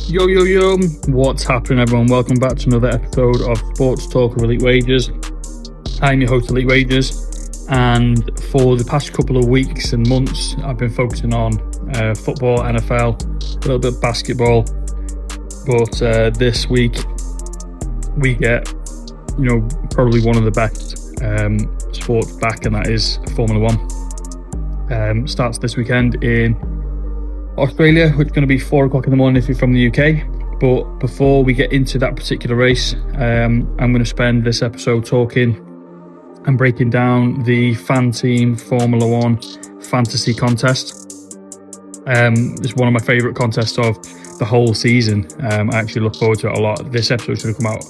Yo, what's happening, everyone? Welcome back to another episode of Sports Talk of Elite Wages. I'm your host, Elite Wages, and for the past couple of weeks and months, I've been focusing on football, NFL, a little bit of basketball, but this week we get, probably one of the best sports back, and that is Formula One. Starts this weekend in Australia, which is going to be 4 o'clock in the morning if you're from the UK. But before we get into that particular race, I'm going to spend this episode talking and breaking down the Fan Team Formula One Fantasy Contest. It's one of my favourite contests of the whole season. I actually look forward to it a lot. This episode should have come out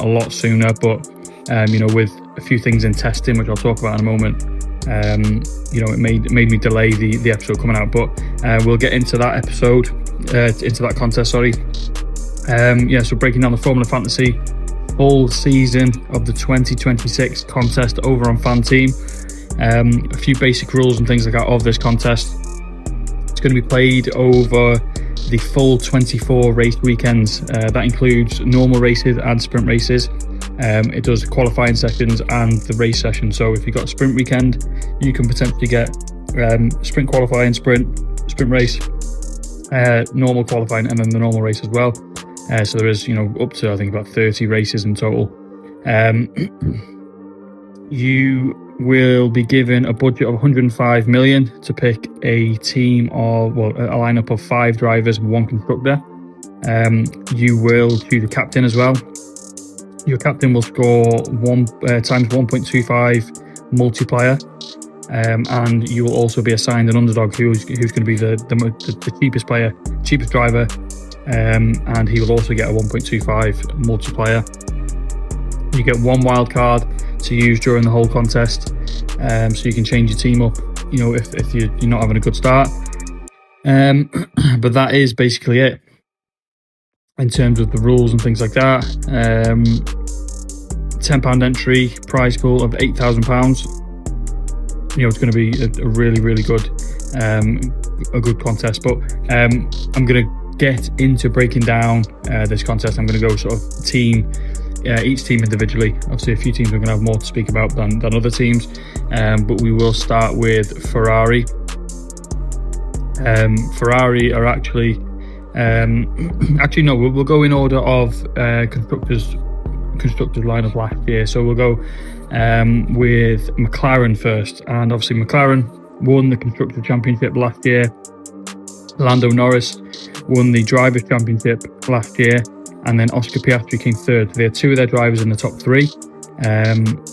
a lot sooner, but with a few things in testing, which I'll talk about in a moment, it made me delay the episode coming out, but we'll get into that episode, into that contest, so breaking down the Formula Fantasy full season of the 2026 contest over on Fan Team. A few basic rules and things like that of this contest. It's going to be played over the full 24 race weekends. That includes normal races and sprint races. It does qualifying sessions and the race session. So if you've got a sprint weekend, you can potentially get sprint qualifying, sprint race, normal qualifying, and then the normal race as well. So there is, up to I think about 30 races in total. You will be given a budget of 105 million to pick a team of, a lineup of 5 drivers and 1 constructor. You will choose a captain as well. Your captain will score 1 times 1.25 multiplier, and you will also be assigned an underdog who's going to be the cheapest driver, and he will also get a 1.25 multiplier. You get 1 wild card to use during the whole contest, so you can change your team up, if you're not having a good start. But that is basically it in terms of the rules and things like that. £10 entry, prize pool of £8,000. It's going to be a really, really good, a good contest. But I'm going to get into breaking down this contest. I'm going to go sort of each team individually. Obviously, a few teams are going to have more to speak about than other teams, but we will start with Ferrari. Ferrari are actually no, we'll go in order of constructors lineup last year. So we'll go with McLaren first, and obviously McLaren won the Constructors Championship last year. Lando Norris won the Drivers' Championship last year, and then Oscar Piastri came third. They had 2 of their drivers in the top 3.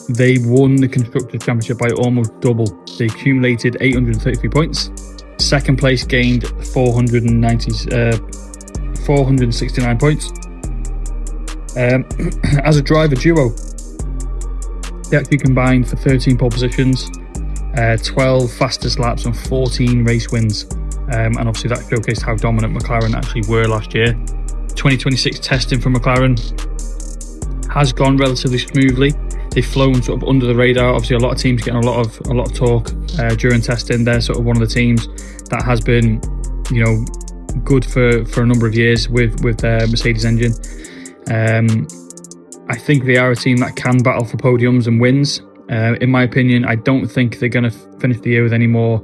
They won the Constructors Championship by almost double. They accumulated 833 points. Second place gained 469 points. As a driver duo, they actually combined for 13 pole positions, 12 fastest laps, and 14 race wins. And obviously that showcased how dominant McLaren actually were last year. 2026 testing for McLaren has gone relatively smoothly. They've flown sort of under the radar. Obviously, a lot of teams getting a lot of talk during testing. They're sort of one of the teams that has been, good for a number of years with their Mercedes engine. I think they are a team that can battle for podiums and wins. In my opinion, I don't think they're going to finish the year with any more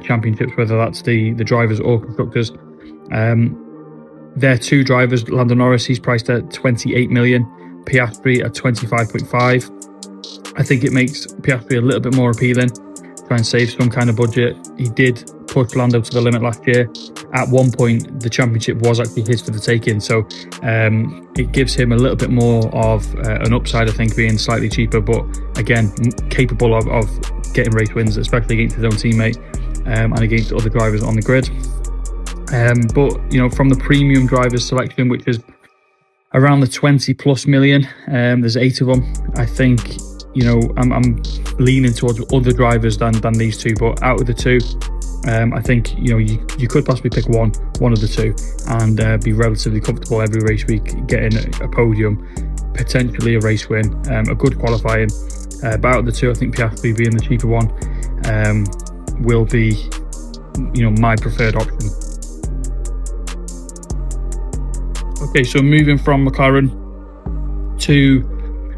championships, whether that's the drivers or constructors. Their 2 drivers, Lando Norris, he's priced at 28 million. Piastri at 25.5. I think it makes Piastri a little bit more appealing. Try and save some kind of budget. He did push Lando to the limit last year. At one point, the championship was actually his for the taking, so it gives him a little bit more of an upside, I think, being slightly cheaper, but again, capable of getting race wins, especially against his own teammate and against other drivers on the grid. But from the premium drivers selection, which is around the 20 plus million, there's 8 of them. I think I'm leaning towards other drivers than these 2, but out of the 2, I think you could possibly pick one of the 2 and be relatively comfortable every race week, getting a podium, potentially a race win, a good qualifying. But out of the 2, I think Piastri being the cheaper one will be my preferred option. Okay, so moving from McLaren to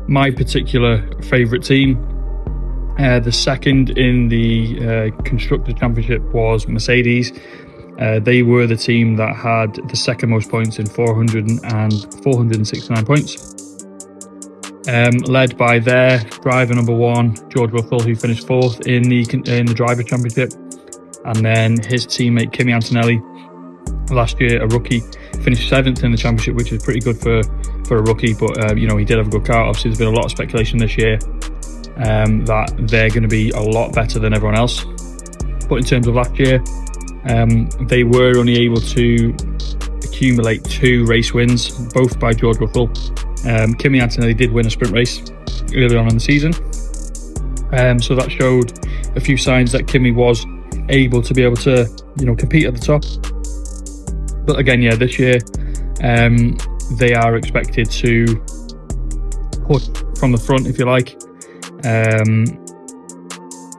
my particular favourite team. The second in the Constructors' Championship was Mercedes. They were the team that had the second most points in 469 points. Led by their driver number one, George Russell, who finished fourth in the Drivers' Championship. And then his teammate, Kimi Antonelli, last year, a rookie, finished seventh in the championship, which is pretty good for a rookie. But, he did have a good car. Obviously, there's been a lot of speculation this year that they're going to be a lot better than everyone else. But in terms of last year, they were only able to accumulate 2 race wins, both by George Russell. Kimi Antonelli did win a sprint race early on in the season, so that showed a few signs that Kimi was able to compete at the top. But again, this year they are expected to push from the front, if you like.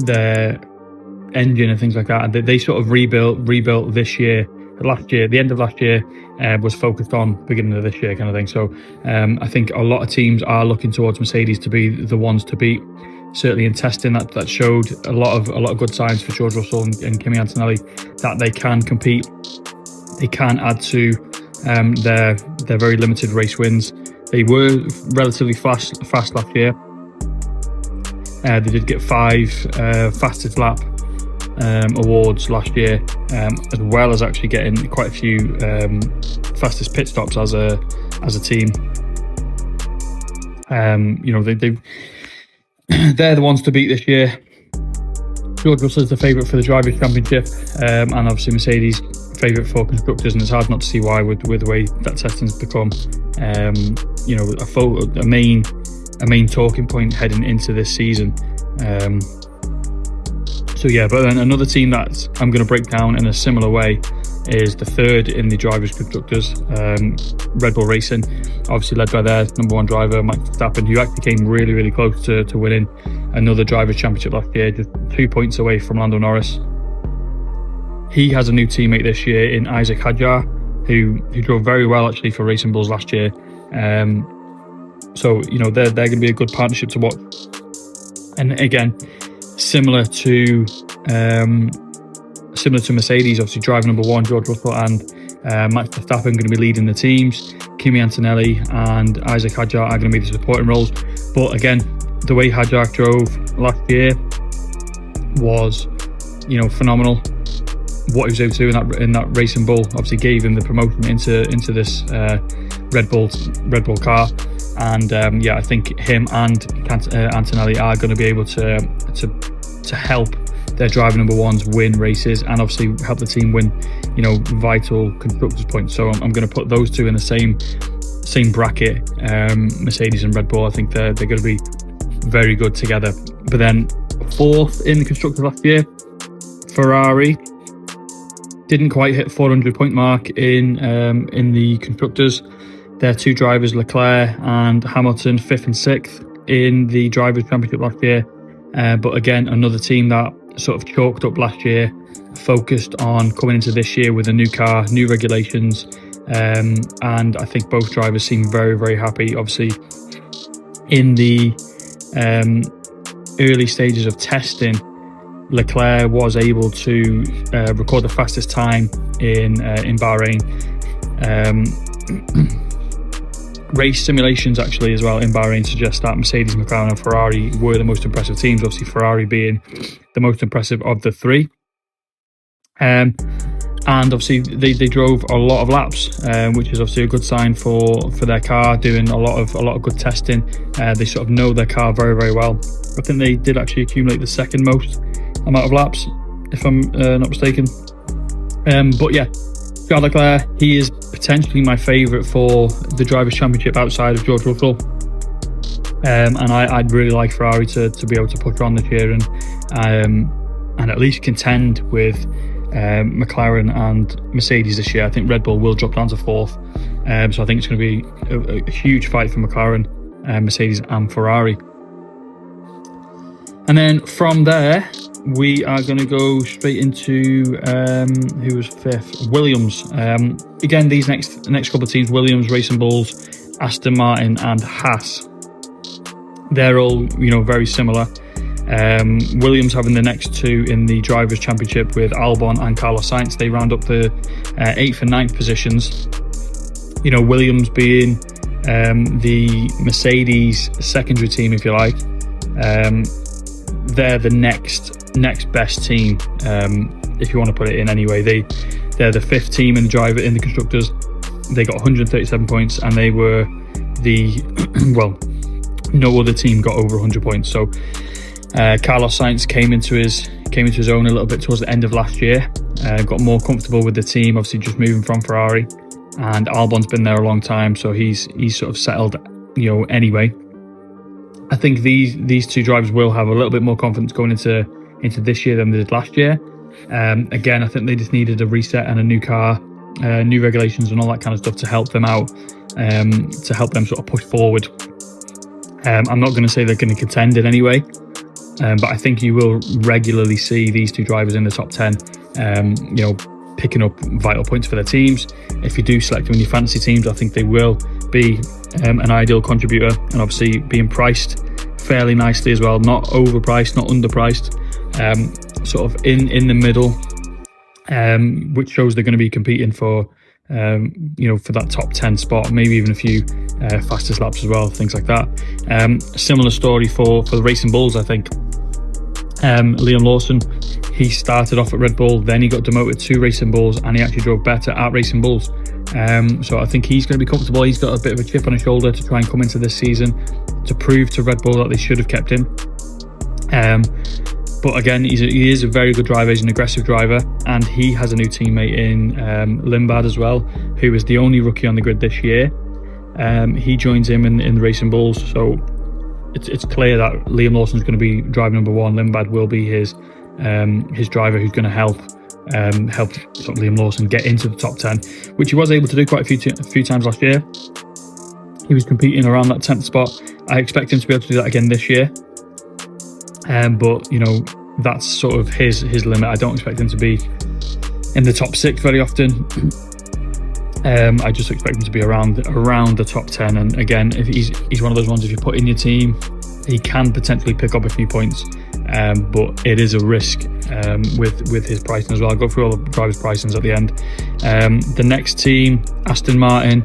Their engine and things like that, they sort of rebuilt this year. The end of last year was focused on beginning of this year kind of thing. So I think a lot of teams are looking towards Mercedes to be the ones to beat. Certainly in testing, that showed a lot of good signs for George Russell and Kimi Antonelli that they can compete. They can add to their very limited race wins. They were relatively fast last year. They did get 5 fastest lap awards last year, as well as actually getting quite a few fastest pit stops as a team. They're the ones to beat this year. George Russell is the favourite for the Drivers' Championship, and obviously Mercedes favourite for Constructors, and it's hard not to see why with the way that testing's become a main talking point heading into this season. But then another team that I'm going to break down in a similar way is the third in the Drivers' Constructors, Red Bull Racing, obviously led by their number one driver, Max Verstappen, who actually came really, really close to winning another Drivers' Championship last year, just 2 points away from Lando Norris. He has a new teammate this year in Isaac Hadjar, who drove very well actually for Racing Bulls last year. So they're going to be a good partnership to watch. And again, similar to Mercedes, obviously driver number one George Russell and Max Verstappen going to be leading the teams. Kimi Antonelli and Isaac Hadjar are going to be the supporting roles. But again, the way Hadjar drove last year was phenomenal. What he was able to do in that Racing Bull obviously gave him the promotion into this Red Bull car. And I think him and Antonelli are going to be able to help their driver number ones win races, and obviously help the team win, vital constructors points. So I'm going to put those two in the same bracket, Mercedes and Red Bull. I think they're going to be very good together. But then fourth in the constructors last year, Ferrari didn't quite hit 400 point mark in the constructors. Their 2 drivers, Leclerc and Hamilton, 5th and 6th in the Drivers' Championship last year. But again, another team that sort of chalked up last year, focused on coming into this year with a new car, new regulations. And I think both drivers seem very, very happy. Obviously, in the early stages of testing, Leclerc was able to record the fastest time in Bahrain. Race simulations actually as well in Bahrain suggest that Mercedes, McLaren and Ferrari were the most impressive teams, obviously Ferrari being the most impressive of the 3. And obviously they drove a lot of laps, which is obviously a good sign for their car, doing a lot of good testing. They sort of know their car very, very well. I think they did actually accumulate the second most amount of laps, if I'm not mistaken. But yeah, Charles Leclerc, he is potentially my favourite for the Drivers' Championship outside of George Russell. And I'd really like Ferrari to be able to push on this year and at least contend with McLaren and Mercedes this year. I think Red Bull will drop down to 4th. So I think it's going to be a huge fight for McLaren, Mercedes and Ferrari. And then from there, we are going to go straight into who was fifth? Williams. Again, these next couple of teams: Williams, Racing Bulls, Aston Martin, and Haas. They're all very similar. Williams having the next two in the Drivers' Championship with Albon and Carlos Sainz. They round up the 8th and 9th positions. Williams being the Mercedes secondary team, if you like. They're the next best team, if you want to put it in anyway. They're the 5th team in the constructors. They got 137 points, and they were no other team got over 100 points. So Carlos Sainz came into his own a little bit towards the end of last year. Got more comfortable with the team, obviously just moving from Ferrari, and Albon's been there a long time, so he's sort of settled anyway. I think these two drivers will have a little bit more confidence going into this year than they did last year. Again, I think they just needed a reset and a new car, new regulations and all that kind of stuff to help them out, to help them sort of push forward. I'm not going to say they're going to contend in any way, but I think you will regularly see these two drivers in the top 10, picking up vital points for their teams. If you do select them in your fantasy teams, I think they will be an ideal contributor, and obviously being priced fairly nicely as well, not overpriced, not underpriced, sort of in the middle, which shows they're going to be competing for for that top 10 spot, maybe even a few fastest laps as well, things like that. Similar story for the Racing Bulls, I think. Liam Lawson, he started off at Red Bull, then he got demoted to Racing Bulls, and he actually drove better at Racing Bulls. So I think he's going to be comfortable. He's got a bit of a chip on his shoulder to try and come into this season to prove to Red Bull that they should have kept him. But again, he is a very good driver. He's an aggressive driver, and he has a new teammate in Limbad as well, who is the only rookie on the grid this year. He joins him in the Racing Bulls, so it's clear that Liam Lawson's going to be driver number one. Limbad will be his driver who's going to help sort of Liam Lawson get into the top 10, which he was able to do quite a few times last year. He was competing around that 10th spot. I expect him to be able to do that again this year. But that's sort of his limit. I don't expect him to be in the top 6 very often. I just expect him to be around the top 10. And again, if he's one of those ones, if you put in your team, he can potentially pick up a few points. But it is a risk with his pricing as well. I'll go through all the drivers' pricings at the end. The next team, Aston Martin,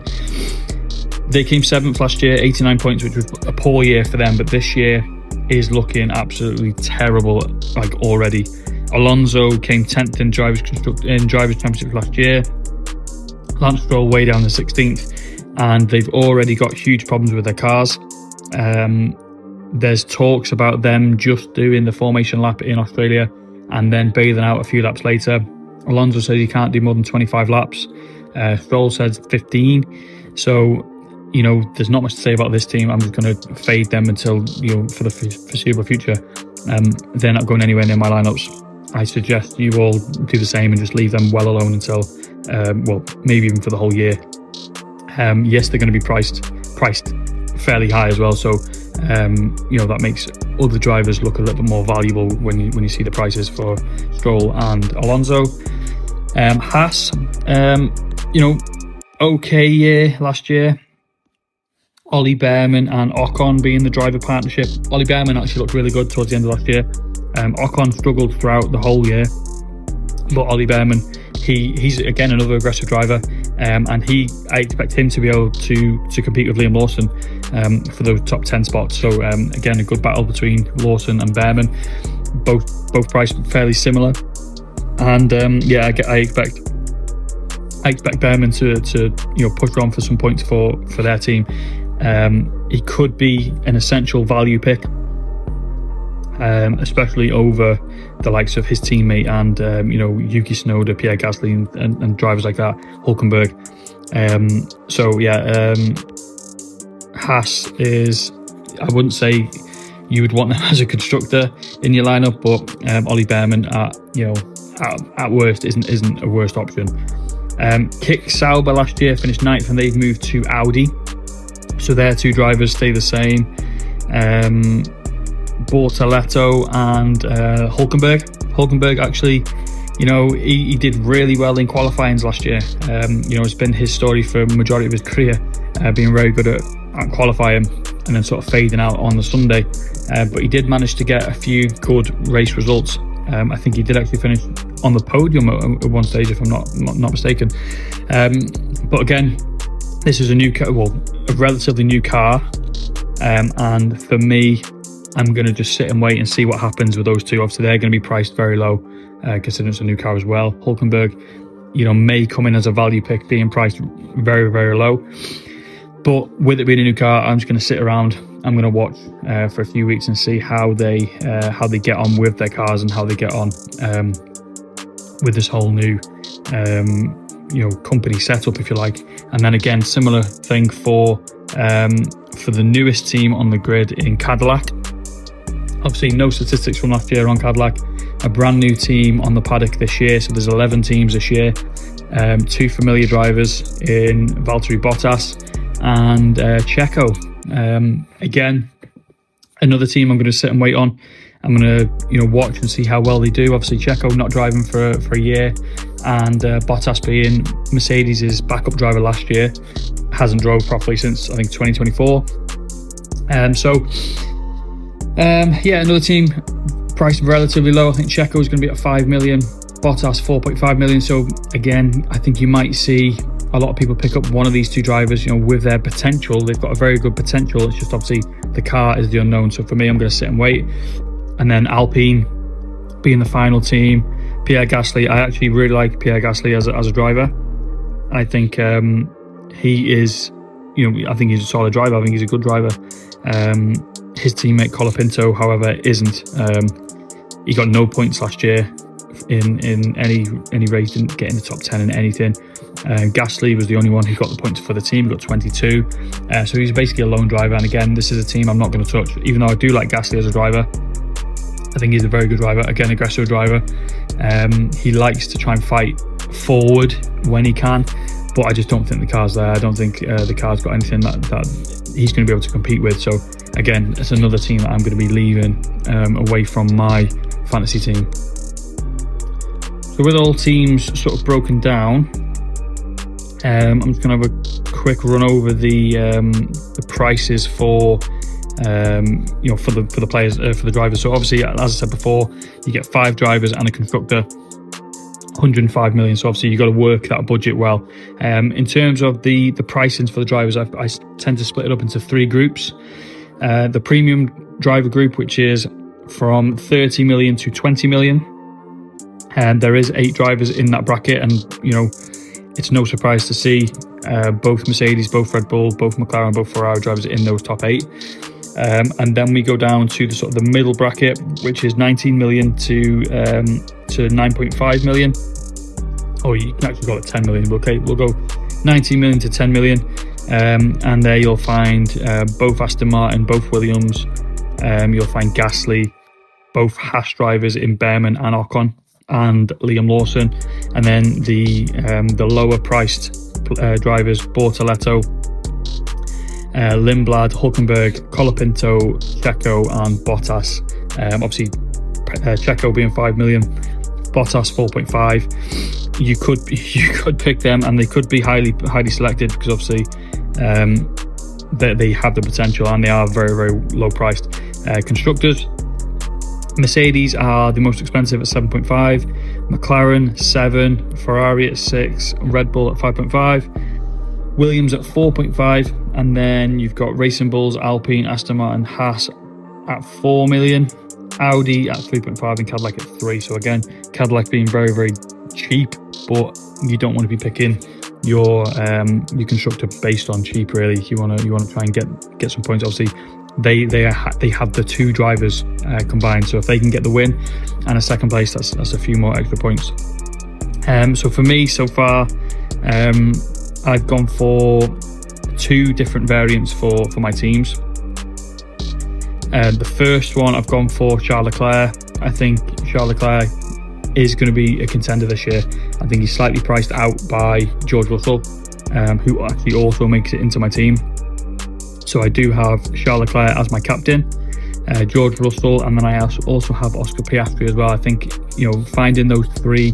they came 7th last year, 89 points, which was a poor year for them. But this year is looking absolutely terrible, like already. Alonso came 10th in Drivers' Championship last year. Lance Stroll way down the 16th, and they've already got huge problems with their cars. There's talks about them just doing the formation lap in Australia and then bailing out a few laps later. Alonso says he can't do more than 25 laps. Stroll says 15. So, there's not much to say about this team. I'm just going to fade them until, for the foreseeable future. They're not going anywhere near my lineups. I suggest you all do the same and just leave them well alone until, maybe even for the whole year. Yes, they're going to be priced fairly high as well. So, that makes other drivers look a little bit more valuable when you see the prices for Stroll and Alonso. Haas, okay year last year. Ollie Behrman and Ocon being the driver partnership. Ollie Behrman actually looked really good towards the end of last year. Ocon struggled throughout the whole year, but Ollie Behrman, he's again another aggressive driver, and I expect him to be able to compete with Liam Lawson for the top 10 spots. So again, a good battle between Lawson and Behrman, both priced fairly similar, and I expect Behrman to push on for some points for their team. He could be an essential value pick, especially over the likes of his teammate and Yuki Tsunoda, Pierre Gasly, and drivers like that, Hulkenberg. Haas is, I wouldn't say you would want them as a constructor in your lineup, but Ollie Behrman at worst isn't a worst option. Kick Sauber last year finished 9th, and they've moved to Audi, so their two drivers stay the same. Bortoletto and Hulkenberg. Hulkenberg actually, he did really well in qualifying last year. It's been his story for the majority of his career, being very good at qualifying and then sort of fading out on the Sunday. But he did manage to get a few good race results. I think he did actually finish on the podium at one stage, if I'm not mistaken. But again, this is a relatively new car. And for me, I'm going to just sit and wait and see what happens with those two. Obviously, they're going to be priced very low, considering it's a new car as well. Hulkenberg, may come in as a value pick, being priced very, very low. But with it being a new car, I'm just going to sit around. I'm going to watch for a few weeks and see how they get on with their cars and how they get on with this whole new company setup, if you like. And then again, similar thing for the newest team on the grid in Cadillac. Obviously, no statistics from last year on Cadillac. A brand new team on the paddock this year, so there's 11 teams this year. 2 familiar drivers in Valtteri Bottas and Checo. Again, another team I'm going to sit and wait on. I'm going to watch and see how well they do. Obviously, Checo not driving for a year, and Bottas being Mercedes' backup driver last year, hasn't drove properly since I think 2024. Another team priced relatively low. I think Checo is going to be at 5 million, Bottas 4.5 million. So again, I think you might see a lot of people pick up one of these two drivers, with their potential. They've got a very good potential. It's just obviously the car is the unknown. So for me, I'm going to sit and wait. And then Alpine being the final team, Pierre Gasly. I actually really like Pierre Gasly as a driver. I think he is, I think he's a solid driver. I think he's a good driver. His teammate Colapinto, however, isn't. He got no points last year in any race, didn't get in the top 10 in anything. Gasly was the only one who got the points for the team, got 22. So he's basically a lone driver. And again, this is a team I'm not going to touch, even though I do like Gasly as a driver. I think he's a very good driver, again, aggressive driver. He likes to try and fight forward when he can, but I just don't think the car's there. I don't think the car's got anything that he's going to be able to compete with. So again, it's another team that I'm going to be leaving away from my fantasy team. So with all teams sort of broken down, I'm just going to have a quick run over the prices for for the players, for the drivers. So obviously, as I said before, you get 5 drivers and a constructor, 105 million. So obviously, you've got to work that budget well. In terms of the pricings for the drivers, I tend to split it up into 3 groups. The premium driver group, which is from 30 million to 20 million. And there is 8 drivers in that bracket, and it's no surprise to see both Mercedes, both Red Bull, both McLaren, both Ferrari drivers in those top 8. And then we go down to the sort of the middle bracket, which is 19 million to 9.5 million. Or you can actually call it 10 million. Okay, we'll go 19 million to 10 million. And there you'll find both Aston Martin, both Williams. You'll find Gasly, both Haas drivers in Behrman and Ocon, and Liam Lawson. And then the lower priced drivers, Bortoletto, Lindblad, Hulkenberg, Colapinto, Checo and Bottas. Obviously Checo being 5 million, Bottas 4.5. You could pick them, and they could be highly selected, because obviously they have the potential and they are very, very low priced. Constructors, Mercedes are the most expensive at 7.5, McLaren 7, Ferrari at 6, Red Bull at 5.5, Williams at 4.5, and then you've got Racing Bulls, Alpine, Aston Martin, Haas at 4 million, Audi at 3.5 and Cadillac at 3. So again, Cadillac being very, very cheap, but you don't want to be picking your constructor based on cheap. Really, you want to try and get some points. Obviously, they have the 2 drivers combined, so if they can get the win and a second place, that's a few more extra points. So for me so far, I've gone for 2 different variants for my teams. The first one, I've gone for Charles Leclerc. I think Charles Leclerc is going to be a contender this year. I think he's slightly priced out by George Russell, who actually also makes it into my team. So I do have Charles Leclerc as my captain. George Russell, and then I also have Oscar Piastri as well. I think, you know, finding those 3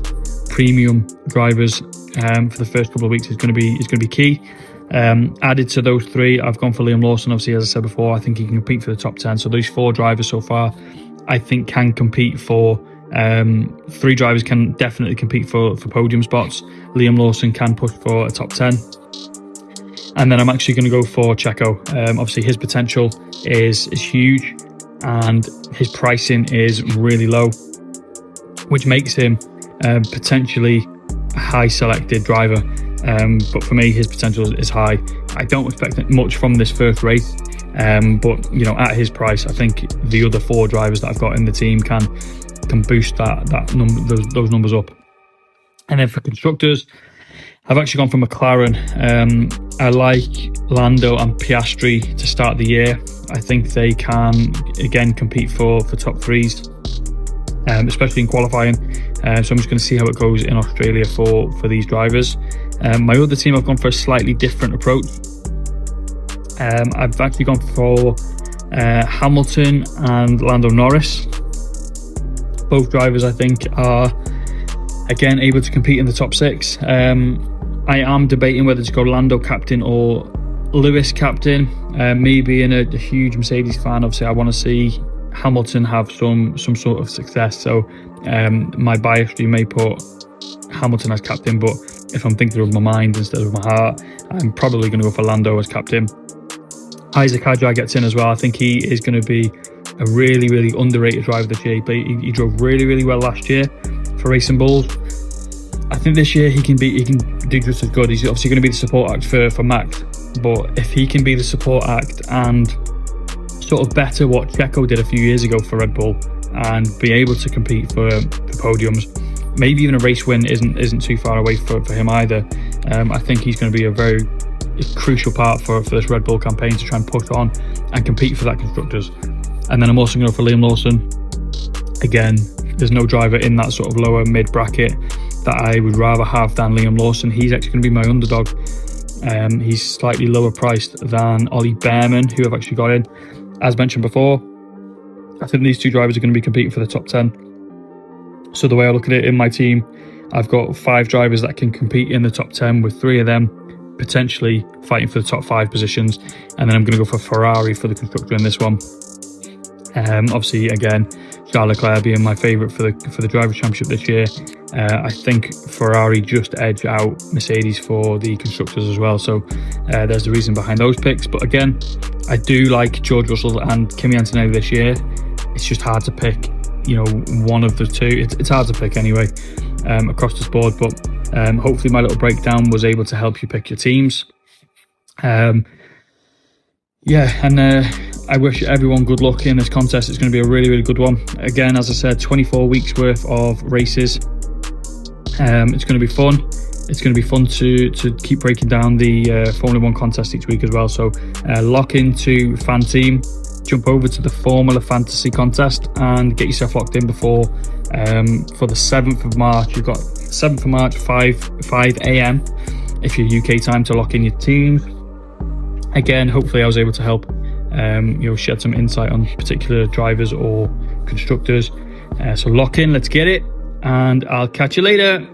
premium drivers for the first couple of weeks is going to be key. Added to those 3, I've gone for Liam Lawson. Obviously, as I said before, I think he can compete for the top 10. So those 4 drivers so far, I think, can compete for 3 drivers can definitely compete for podium spots. Liam Lawson can push for a top 10. And then I'm actually going to go for Checo. Obviously, his potential is huge, and his pricing is really low, which makes him potentially a high selected driver. But for me, his potential is high. I don't expect much from this first race, but you know, at his price, I think the other 4 drivers that I've got in the team can boost those numbers up. And then for constructors, I've actually gone for McLaren. I like Lando and Piastri to start the year. I think they can again compete for top 3s, especially in qualifying. So I'm just going to see how it goes in Australia for these drivers. My other team, I've gone for a slightly different approach. I've actually gone for Hamilton and Lando Norris. Both drivers, I think, are again able to compete in the top 6. I am debating whether to go Lando captain or Lewis captain. Me being a huge Mercedes fan, obviously I want to see Hamilton have some sort of success. So my bias may put Hamilton as captain, but if I'm thinking of my mind instead of my heart, I'm probably going to go for Lando as captain. Isaac Hadjar gets in as well. I think he is going to be a really, really underrated driver this year. He drove really, really well last year for Racing Bulls. I think this year he can do just as good. He's obviously going to be the support act for Max, but if he can be the support act and sort of better what Checo did a few years ago for Red Bull and be able to compete for podiums, maybe even a race win isn't too far away for him either. I think he's going to be a very crucial part for this Red Bull campaign to try and push on and compete for that constructors. And then I'm also going to go for Liam Lawson. Again, there's no driver in that sort of lower mid bracket that I would rather have than Liam Lawson. He's actually going to be my underdog. He's slightly lower priced than Ollie Behrman, who I've actually got in. As mentioned before, I think these 2 drivers are going to be competing for the top 10. So the way I look at it in my team, I've got 5 drivers that can compete in the top 10, with 3 of them potentially fighting for the top 5 positions. And then I'm going to go for Ferrari for the constructor in this one. Obviously, again, Charles Leclerc being my favourite for the Drivers' Championship this year. I think Ferrari just edge out Mercedes for the constructors as well. So there's the reason behind those picks. But again, I do like George Russell and Kimi Antonelli this year. It's just hard to pick, you know, one of the 2. It's hard to pick anyway across the board. But hopefully my little breakdown was able to help you pick your teams. I wish everyone good luck in this contest. It's going to be a really, really good one. Again, as I said, 24 weeks worth of races. It's going to be fun. It's going to be fun to keep breaking down the Formula 1 contest each week as well. So lock into Fan Team, jump over to the Formula Fantasy contest and get yourself locked in before for the 7th of March. You've got 7th of March, 5 a.m. if you're UK time, to lock in your teams. Again, hopefully I was able to help shed some insight on particular drivers or constructors. So lock in, let's get it, and I'll catch you later.